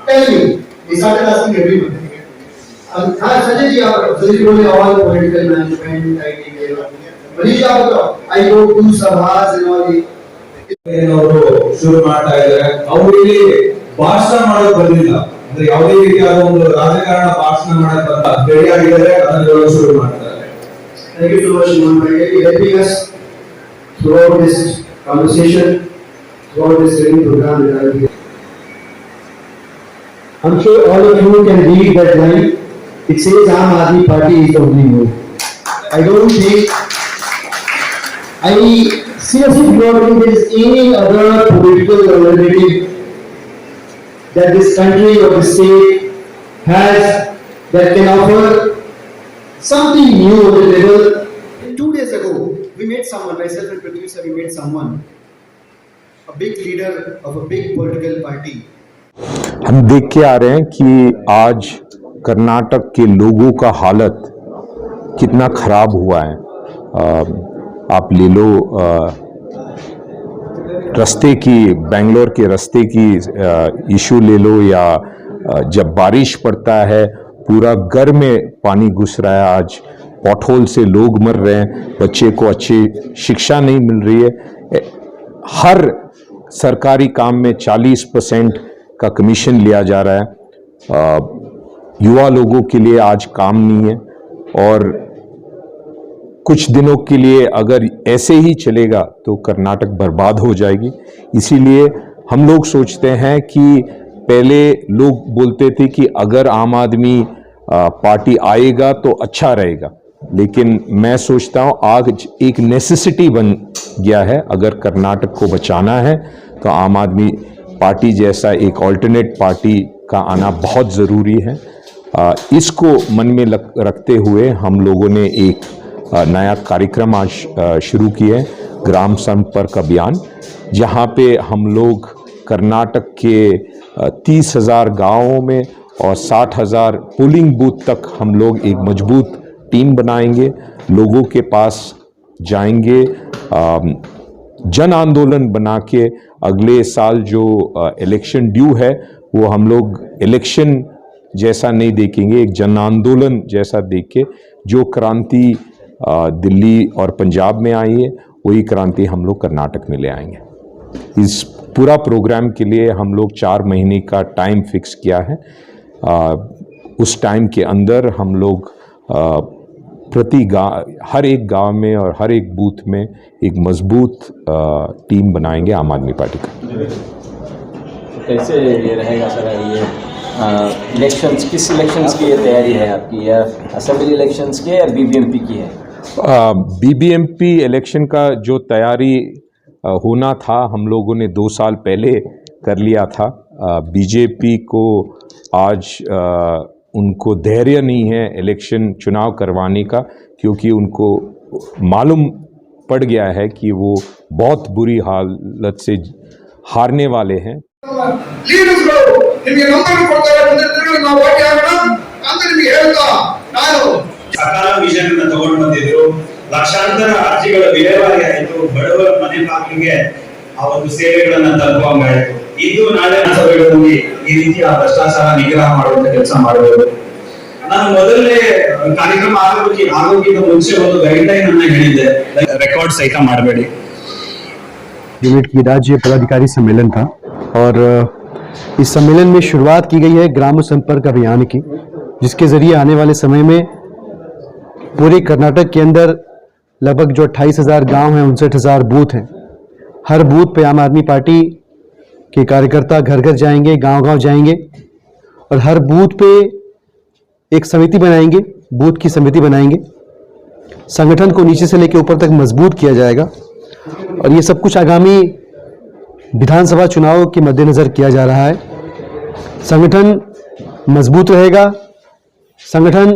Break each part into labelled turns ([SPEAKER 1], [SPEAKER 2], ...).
[SPEAKER 1] Tell me. He started asking everyone. Sanjay ji, Sanjay ji all political management, IT, Manish I go to Sabhas and all.
[SPEAKER 2] ಅವರು ಶುರು ಮಾಡ್ತಾ ಇದ್ದಾರೆ. ಅವರಿಗೆ ಭಾಷಣ ಮಾಡೋದು ಬಂದಿಲ್ಲ, ಅಂದ್ರೆ ಯಾವುದೇ ರೀತಿಯಾದ ಒಂದು ರಾಜಕಾರಣ ಭಾಷಣ ಮಾಡಕ್ಕೆ ಬಂದ ರೆಡಿ ಆಗಿದ್ದಾರೆ, ಅದನ್ನು ಶುರು ಮಾಡ್ತಾರೆ.
[SPEAKER 1] Thank you so much, Mohan bhai, helping us throughout this conversation, throughout this training program that I will. I'm sure all of you can read that line. It says Aam Aadmi Party is the only move. I don't think, I seriously do not think there is any other political alternative that this country or the state has that can offer something new on the level. 2 days ago, we met someone, myself and producer, we met someone, a big leader of a big political party.
[SPEAKER 3] हम देख के आ रहे हैं कि आज कर्नाटक के लोगों का हालत कितना खराब हुआ है। आप ले लो रास्ते की, बेंगलोर के रास्ते की इशू ले लो, या जब बारिश पड़ता है पूरा घर में पानी घुस रहा है। आज पॉटहोल से लोग मर रहे हैं, बच्चे को अच्छी शिक्षा नहीं मिल रही है। हर सरकारी काम में 40% का कमीशन लिया जा रहा है। युवा लोगों के लिए आज काम नहीं है, और कुछ दिनों के लिए अगर ऐसे ही चलेगा तो कर्नाटक बर्बाद हो जाएगी। इसीलिए हम लोग सोचते हैं कि पहले लोग बोलते थे कि अगर आम आदमी पार्टी आएगा तो अच्छा रहेगा, लेकिन मैं सोचता हूँ आज एक नेसेसिटी बन गया है। अगर कर्नाटक को बचाना है तो आम आदमी पार्टी जैसा एक ऑल्टरनेट पार्टी का आना बहुत ज़रूरी है। इसको मन में रखते हुए हम लोगों ने एक नया कार्यक्रम आज शुरू किया है, ग्राम संपर्क अभियान, जहाँ पे हम लोग कर्नाटक के 30,000 गाँवों में और 60,000 पोलिंग बूथ तक हम लोग एक मजबूत टीम बनाएंगे, लोगों के पास जाएंगे, जन आंदोलन बना के अगले साल जो इलेक्शन ड्यू है वो हम लोग इलेक्शन जैसा नहीं देखेंगे, एक जन आंदोलन जैसा देख के जो क्रांति दिल्ली और पंजाब में आई है वही क्रांति हम लोग कर्नाटक में ले आएंगे। इस पूरा प्रोग्राम के लिए हम लोग 4 महीने का टाइम फिक्स किया है। उस टाइम के अंदर हम लोग प्रति गाँव, हर एक गांव में और हर एक बूथ में एक मजबूत टीम बनाएंगे आम आदमी पार्टी का।
[SPEAKER 4] तो कैसे ये रहेगा सर, ये इलेक्शंस, किस इलेक्शंस की ये तैयारी है आपकी, या असेंबली इलेक्शंस की या बीबीएमपी की है?
[SPEAKER 3] बीबीएमपी इलेक्शन का जो तैयारी होना था हम लोगों ने 2 साल पहले कर लिया था। बीजेपी को आज उनको धैर्य नहीं है इलेक्शन चुनाव करवाने का, क्योंकि उनको मालूम पड़ गया है कि वो बहुत बुरी हालत से हारने वाले हैं।
[SPEAKER 5] ಸಕಾಲ ವಿಷನ್ ತಗೊಂಡು ಬಂದಿದ್ರು, ಲಕ್ಷಾಂತರ ಅರ್ಜಿಗಳ ವಿಲೇವಾರಿ ಆಯಿತು, ಬಡವರ ಮನೆ ಬಾಗಿಲಿಗೆ ಆ ಒಂದು ಸೇವೆಗಳನ್ನ ತಲುಪುವಂಗಾಯಿತು। ಇದು ನಾಳೆ ಸಭೆಗಳಲ್ಲಿ ಈ ರೀತಿಯ ಭ್ರಷ್ಟಾಚಾರ ನಿಗ್ರಹ ಮಾಡುವಂತ ಕೆಲಸ ಮಾಡಬಹುದು। ನಾನು ಮೊದಲನೇ ಕಾರ್ಯಕ್ರಮ ಆಗೋಕ್ಕಿಂತ ಮುಂಚೆ ಒಂದು ಗೈಡ್ಲೈನ್ ಅನ್ನ ಹೇಳಿದ್ದೆ, ರೆಕಾರ್ಡ್ ಸಹಿತ ಮಾಡಬೇಡಿ।
[SPEAKER 6] यूनिट की राज्य पदाधिकारी सम्मेलन था, और इस सम्मेलन में शुरुआत की गई है ग्राम संपर्क अभियान की, जिसके जरिए आने वाले समय में पूरे कर्नाटक के अंदर लगभग जो 28,000 गांव हैं, 59,000 बूथ हैं, हर बूथ पे आम आदमी पार्टी के कार्यकर्ता घर घर जाएंगे, गांव-गांव जाएंगे, और हर बूथ पे एक समिति बनाएंगे, बूथ की समिति बनाएंगे। संगठन को नीचे से लेकर ऊपर तक मजबूत किया जाएगा, और ये सब कुछ आगामी विधानसभा चुनाव के मद्देनज़र किया जा रहा है। संगठन मजबूत रहेगा, संगठन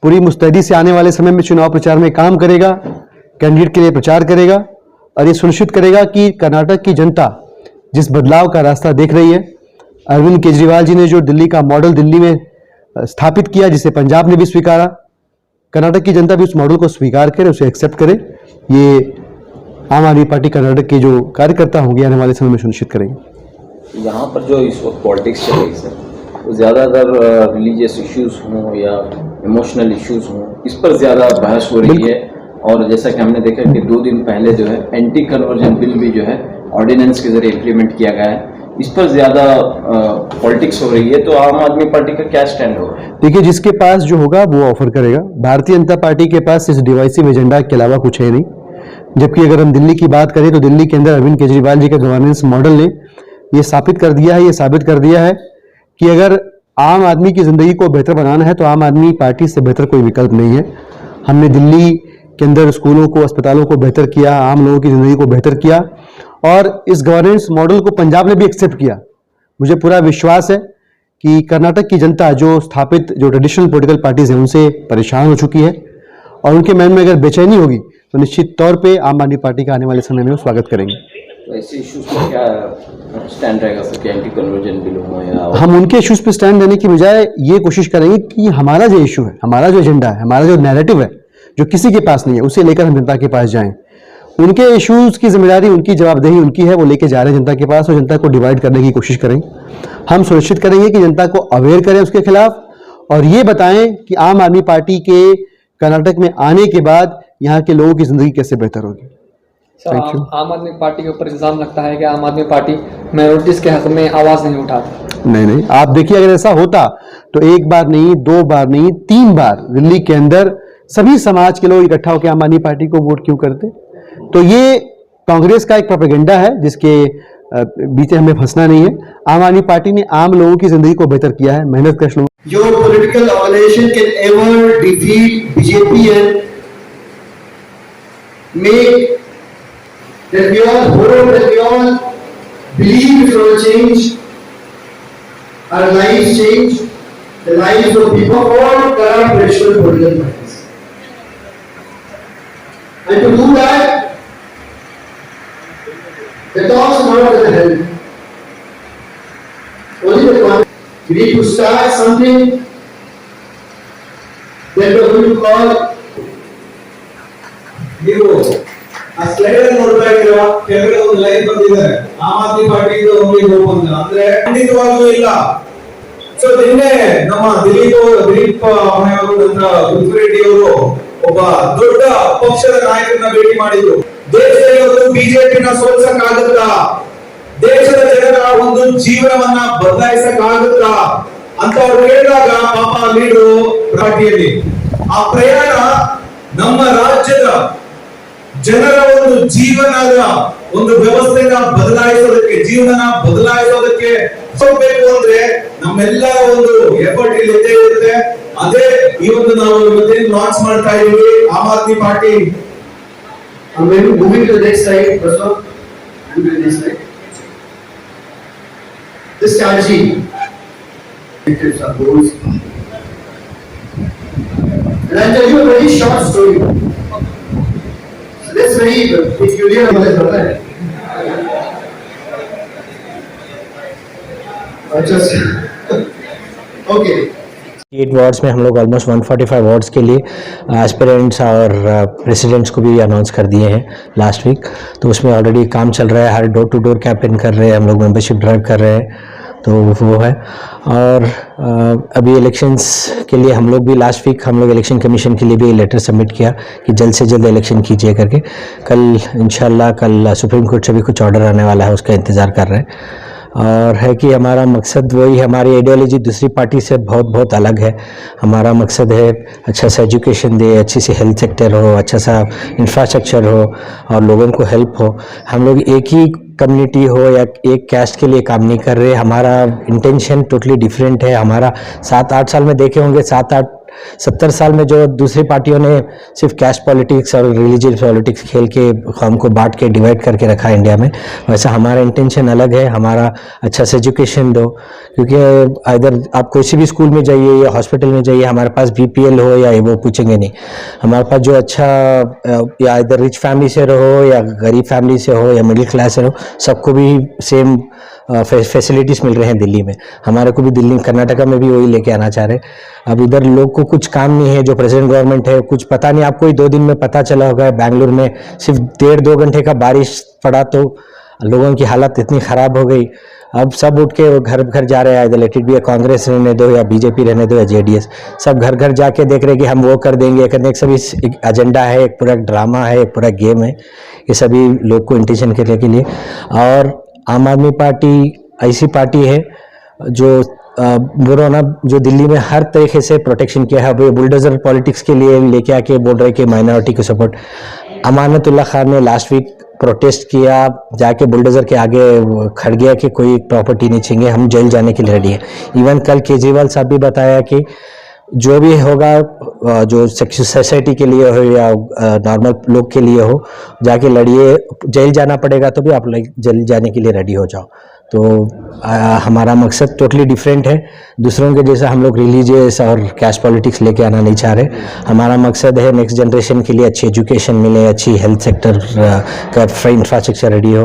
[SPEAKER 6] पूरी मुस्तैदी से आने वाले समय में चुनाव प्रचार में काम करेगा, कैंडिडेट के लिए प्रचार करेगा, और ये सुनिश्चित करेगा कि कर्नाटक की जनता जिस बदलाव का रास्ता देख रही है, अरविंद केजरीवाल जी ने जो दिल्ली का मॉडल दिल्ली में स्थापित किया, जिसे पंजाब ने भी स्वीकारा, कर्नाटक की जनता भी उस मॉडल को स्वीकार करे, उसे एक्सेप्ट करे। ये आम आदमी पार्टी कर्नाटक के जो कार्यकर्ता होंगे आने वाले समय में सुनिश्चित करेंगे।
[SPEAKER 4] यहाँ पर जो इस वक्त पॉलिटिक्स चल रही है सर, वो ज़्यादातर रिलीजियस इश्यूज हों या इमोशनल इश्यूज हों, इस पर ज़्यादा बहस हो रही है। और जैसा कि हमने देखा कि 2 दिन पहले जो है एंटी कन्वर्जन बिल भी जो है ऑर्डिनेंस के जरिए इम्प्लीमेंट किया गया है, इस पर ज़्यादा पॉलिटिक्स हो रही है। तो आम आदमी पार्टी का क्या स्टैंड होगा?
[SPEAKER 6] देखिए, जिसके पास जो होगा वो ऑफर करेगा। भारतीय जनता पार्टी के पास इस डिवाइसिव एजेंडा के अलावा कुछ है नहीं। जबकि अगर हम दिल्ली की बात करें तो दिल्ली के अंदर अरविंद केजरीवाल जी का गवर्नेंस मॉडल ने ये साबित कर दिया है कि अगर आम आदमी की जिंदगी को बेहतर बनाना है तो आम आदमी पार्टी से बेहतर कोई विकल्प नहीं है। हमने दिल्ली के अंदर स्कूलों को, अस्पतालों को बेहतर किया, आम लोगों की जिंदगी को बेहतर किया और इस गवर्नेंस मॉडल को पंजाब ने भी एक्सेप्ट किया। मुझे पूरा विश्वास है कि कर्नाटक की जनता जो ट्रेडिशनल पॉलिटिकल पार्टीज हैं उनसे परेशान हो चुकी है और उनके मन में अगर बेचैनी होगी तो निश्चित तौर पे आम आदमी पार्टी का आने वाले समय में वो स्वागत करेंगे।
[SPEAKER 4] तो ऐसे इश्यूज पर क्या स्टैंड रहेगा सर? एंटी कन्वर्जन बिल हो या
[SPEAKER 6] हम उनके इश्यूज पे स्टैंड देने की बजाय ये कोशिश करेंगे कि हमारा जो इशू है, हमारा जो एजेंडा है, हमारा जो नैरेटिव है, जो किसी के पास नहीं है, उसे लेकर हम जनता के पास जाएं। उनके इश्यूज की जिम्मेदारी, उनकी जवाबदेही उनकी है, वो लेके जा रहे हैं जनता के पास और जनता को डिवाइड करने की कोशिश करेंगे। हम सुनिश्चित करेंगे कि जनता को अवेयर करें उसके खिलाफ और ये बताएं कि आम आदमी पार्टी के कर्नाटक में आने के बाद यहाँ के लोगों की जिंदगी कैसे बेहतर होगी।
[SPEAKER 7] सर, आम आदमी पार्टी के ऊपर इल्जाम लगता है कि आम आदमी पार्टी माइनॉरिटीज के हक में आवाज नहीं उठाती।
[SPEAKER 6] नहीं, आप देखिए, अगर ऐसा होता तो 1 बार नहीं, 2 बार नहीं, 3 बार दिल्ली के अंदर सभी समाज के लोग इकट्ठा होकर आम आदमी पार्टी को वोट क्यों करते? तो ये कांग्रेस का एक प्रोपेगेंडा है जिसके बीच हमें फंसना नहीं है। आम आदमी पार्टी ने आम लोगों की जिंदगी को बेहतर किया है, मेहनत कश लोग।
[SPEAKER 1] Your political organization can ever defeat BJP and make that we all hope, that we all believe it will change, our lives change, the lives of people, all corrupt traditional political parties. And to do that, the talks are not going to help. Only the one. We need to start something that we are going to call.
[SPEAKER 2] ನೀವು ಆ slide ಅಲ್ಲಿ ನೋಡ್ತಾ ಇದ್ದೀರಾ, ಕೆಳಗಡೆ ಒಂದು line ಬಂದಿದ್ದಾರೆ, Aam Aadmi party only hope ಅಂತ. ಅಂದ್ರೆ ಖಂಡಿತವಾಗ್ಲೂ ಇಲ್ಲ. ಸೊ ನಿನ್ನೆ ನಮ್ಮ ದಿಲೀಪ್ ಅವರು ನಂತರ ರೆಡ್ಡಿ ಅವರು ಒಬ್ಬ ದೊಡ್ಡ ಪಕ್ಷದ ನಾಯಕರನ್ನ ಭೇಟಿ ಮಾಡಿದ್ರು. ದೇಶದಲ್ಲಿ ಒಂದು ಬಿಜೆಪಿನ ಸೋಲ್ಸಕ್ಕಾಗುತ್ತಾ, ದೇಶದ ಜನರ ಒಂದು ಜೀವನವನ್ನ ಬದಲಾಯಿಸಕ್ಕಾಗುತ್ತಾ ಅಂತ ಅವ್ರು ಕೇಳಿದಾಗ ಪಾಪ ಲೀಡರು ಪಾರ್ಟಿಯಲ್ಲಿ ಆ ಪ್ರಯಾಣ ನಮ್ಮ ರಾಜ್ಯದ ಜನರ ಒಂದು ಜೀವನದ ಒಂದು ವ್ಯವಸ್ಥೆನ ಬದಲಾಯಿಸೋದಕ್ಕೆ, ಜೀವನ ಬದಲಾಯಿಸೋದಕ್ಕೆ ಹೋಗ್ಬೇಕು ಅಂದ್ರೆ ನಮ್ಮೆಲ್ಲರ ಒಂದು ಎಫರ್ಟ್ ಇಲ್ಲಿ ಇದ್ದೇ ಇರುತ್ತೆ. ಅದೇ ಈ ಒಂದು ನಾವು ಇವತ್ತೇನು ಲಾಂಚ್ ಮಾಡ್ತಾ ಇದೀವಿ Aam Aadmi party.
[SPEAKER 1] Moving to the next slide, first of all, next slide. This strategy, our goals. And I'll tell you a very short story. So that's very, if you hear about it, just okay.
[SPEAKER 8] 8 wards में हम लोग almost 145 wards के लिए aspirants और presidents को भी announce कर दिए हैं लास्ट वीक। तो उसमें ऑलरेडी काम चल रहा है, हर डोर टू डोर कैंपेन कर रहे हैं हम लोग, मेंबरशिप ड्राइव कर रहे हैं, तो वो है। और अभी इलेक्शंस के लिए हम लोग भी लास्ट वीक हम लोग इलेक्शन कमीशन के लिए भी लेटर सबमिट किया कि जल्द से जल्द इलेक्शन कीजिए करके। कल इंशाल्लाह कल सुप्रीम कोर्ट से भी कुछ ऑर्डर आने वाला है, उसका इंतज़ार कर रहे हैं। और है कि हमारा मकसद वही, हमारी आइडियोलॉजी दूसरी पार्टी से बहुत अलग है। हमारा मकसद है अच्छा सा एजुकेशन दे, अच्छी सी हेल्थ सेक्टर हो, अच्छा सा इंफ्रास्ट्रक्चर हो और लोगों को हेल्प हो। हम लोग एक ही कम्युनिटी हो या एक कैस्ट के लिए काम नहीं कर रहे, हमारा इंटेंशन टोटली डिफरेंट है। हमारा 7-8 साल में देखे होंगे, 70 साल में जो दूसरी पार्टियों ने सिर्फ कैस्ट पॉलिटिक्स और रिलीजियस पॉलिटिक्स खेल के कौम को बांट के डिवाइड करके रखा है इंडिया में, वैसा हमारा इंटेंशन अलग है। हमारा अच्छा से एजुकेशन दो, क्योंकि इधर आप कोई भी स्कूल में जाइए या हॉस्पिटल में जाइए, हमारे पास BPL हो या वो पूछेंगे नहीं। हमारे पास जो अच्छा, या इधर रिच फैमिली से रहो या गरीब फैमिली से हो या मिडिल क्लास से रहो, सबको भी सेम फैसिलिटीज़ मिल रहे हैं दिल्ली में। हमारे को भी दिल्ली कर्नाटका में भी वही लेके आना चाह रहे। अब इधर लोग को कुछ काम नहीं है, जो प्रेसिडेंट गवर्नमेंट है कुछ पता नहीं। आपको ही 2 दिन में पता चला होगा, बेंगलुरु में सिर्फ 1.5-2 घंटे का बारिश पड़ा तो लोगों की हालत इतनी ख़राब हो गई, अब सब उठ के घर घर जा रहे हैं, लेट इट बी कांग्रेस रहने दो या बीजेपी रहने दो या जेडीएस, सब घर घर जाके देख रहे हैं कि हम वो कर देंगे, करने एक सभी एक एजेंडा है, एक पूरा ड्रामा है, एक पूरा गेम है, ये सभी लोग को इंटेंशन करने के लिए। और आम आदमी पार्टी ऐसी पार्टी है जो बोलो ना, जो दिल्ली में हर तरीके से प्रोटेक्शन किया है। वो बुलडोजर पॉलिटिक्स के लिए लेके आके बोल रहे कि माइनॉरिटी को सपोर्ट। अमानतुल्लाह खान ने लास्ट वीक प्रोटेस्ट किया, जाके बुलडोजर के आगे खड़ गया कि कोई प्रॉपर्टी नहीं छीनेंगे, हम जेल जाने के लिए रेडी है। इवन कल केजरीवाल साहब भी बताया कि जो भी होगा, जो सोसाइटी के लिए हो या नॉर्मल लोग के लिए हो, जाके लड़िए, जेल जाना पड़ेगा तो भी आप जेल जाने के लिए रेडी हो जाओ। तो हमारा मकसद टोटली डिफरेंट है, दूसरों के जैसा हम लोग रिलीजियस और कैश पॉलिटिक्स लेके आना नहीं चाह रहे। हमारा मकसद है नेक्स्ट जनरेशन के लिए अच्छी एजुकेशन मिले, अच्छी हेल्थ सेक्टर का इंफ्रास्ट्रक्चर रेडी हो,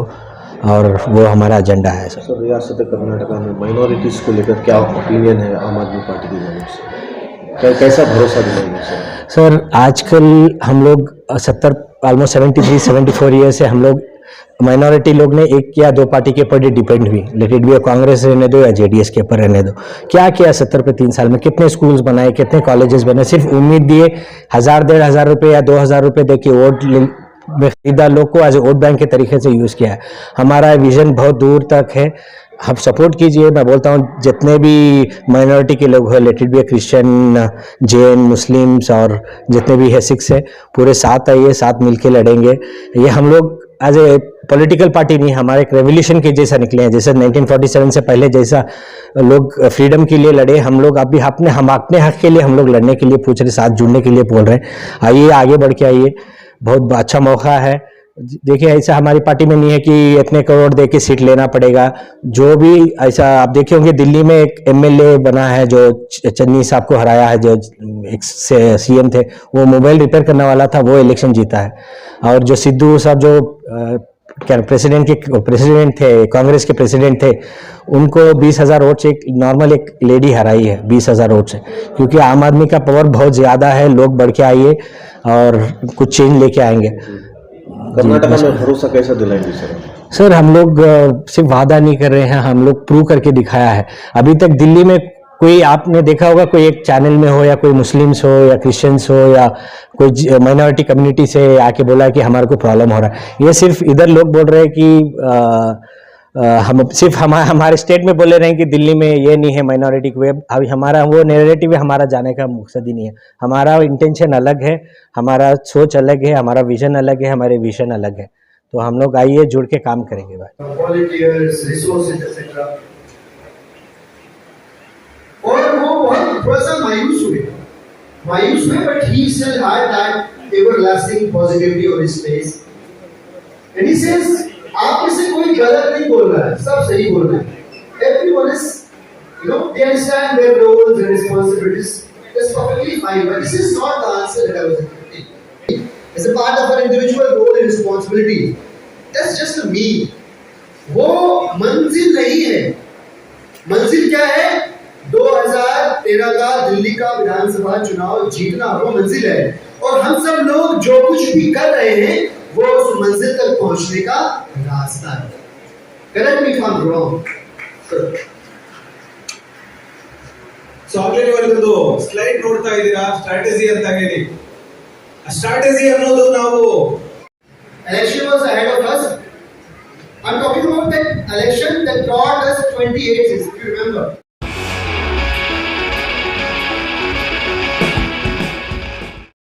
[SPEAKER 8] और वो हमारा एजेंडा है।
[SPEAKER 9] सर, रियासत कर्नाटका में माइनॉरिटीज़ को लेकर क्या ओपिनियन है आम आदमी पार्टी की जानिब से, कैसा भरोसा दिलाएंगे
[SPEAKER 8] सर? आजकल हम लोग ऑलमोस्ट 73-74 ईयर से हम लोग माइनॉरिटी लोग ने एक या दो पार्टी के ऊपर डिपेंड हुई, लेट इट बी कांग्रेस रहने दो या जेडीएस के ऊपर रहने दो। क्या किया 70 पे 3 साल में? कितने स्कूल्स बनाए, कितने कॉलेजेस बने? सिर्फ उम्मीद दिए 1000-1500 रुपये या 2000 रुपये दे के वोट में खरीदा, लोग को एज वोट बैंक के तरीके से यूज़ किया है। हमारा विजन बहुत दूर तक है, आप सपोर्ट कीजिए। मैं बोलता हूँ जितने भी माइनॉरिटी के लोग हो, let it be Christian, Jain, Muslims और जितने भी है सिख्स है, पूरे साथ आइए, साथ मिलके लड़ेंगे। ये हम लोग एज ए पॉलिटिकल पार्टी नहीं, हमारे एक रेवोल्यूशन के जैसा निकले हैं। जैसे 1947 से पहले जैसा लोग फ्रीडम के लिए लड़े, हम लोग अभी हम अपने हक के लिए हम लोग लड़ने के लिए पूछ रहे, साथ जुड़ने के लिए बोल रहे हैं। आइए, आगे बढ़ के आइए, बहुत अच्छा मौका है। देखिए, ऐसा हमारी पार्टी में नहीं है कि इतने करोड़ दे के सीट लेना पड़ेगा। जो भी ऐसा आप देखे होंगे, दिल्ली में एक एमएलए बना है जो चन्नी साहब को हराया है, जो एक सीएम थे, वो मोबाइल रिपेयर करने वाला था, वो इलेक्शन जीता है। और जो सिद्धू साहब जो प्रेसिडेंट थे, कांग्रेस के प्रेसिडेंट थे, उनको 20,000 वोट से एक नॉर्मल एक लेडी हराई है, 20,000 वोट से। क्योंकि आम आदमी का पावर बहुत ज़्यादा है, लोग बढ़ के आइए और कुछ चेंज लेके आएंगे।
[SPEAKER 9] कर्नाटका में भरोसा कैसा दिलाएंगे सर?
[SPEAKER 8] सर, हम लोग सिर्फ वादा नहीं कर रहे हैं, हम लोग प्रूव करके दिखाया है। अभी तक दिल्ली में कोई, आपने देखा होगा, कोई एक चैनल में हो या कोई मुस्लिम्स हो या क्रिश्चियंस हो या कोई माइनॉरिटी कम्युनिटी से आके बोला कि हमारे को प्रॉब्लम हो रहा है। ये सिर्फ इधर लोग बोल रहे हैं कि हम सिर्फ हमारे स्टेट में बोले रहे हैं कि दिल्ली में ये नहीं है माइनॉरिटी को। अभी हमारा वो नैरेटिव है, हमारा जाने का मकसद ही नहीं है। हमारा इंटेंशन अलग है, हमारा सोच अलग है, हमारा विजन अलग है, हमारे विजन अलग है। तो हम लोग आइए, जुड़ के काम करेंगे भाई।
[SPEAKER 1] वॉलंटियर्स, रिसोर्सेज एक्सेट्रा, और वो बहुत थोड़ा सा मायूस हुए, but he still had that everlasting positivity on his face, and he says, आप में से कोई गलत नहीं बोल रहा है, सब सही बोल रहे हैं। Everyone is, they understand their roles and responsibilities. That's perfectly fine, but this is not the answer that I was expecting. As a part of our individual role and responsibility, that's just a mean. वो मंजिल नहीं है। मंजिल क्या है? 2013 का दिल्ली का विधानसभा चुनाव जीतना वो मंजिल है, और हम सब लोग जो कुछ भी कर रहे हैं वो उस मंजिल तक पहुंचने का रास्ता है। Correct me if I'm wrong, sir.
[SPEAKER 2] So ಆಗ್ಲೇ ಒಂದು ಸ್ಲೈಡ್ ನೋಡ್ತಾ ಇದ್ದೀರಾ, ಸ್ಟ್ರಾಟಜಿ ಅಂತ ಹೇಳಿ. ಆ ಸ್ಟ್ರಾಟಜಿ ಅನ್ನೋದು ನಾವು
[SPEAKER 1] Election was ahead of us. I'm talking about that election that brought us 28 seats, if you remember.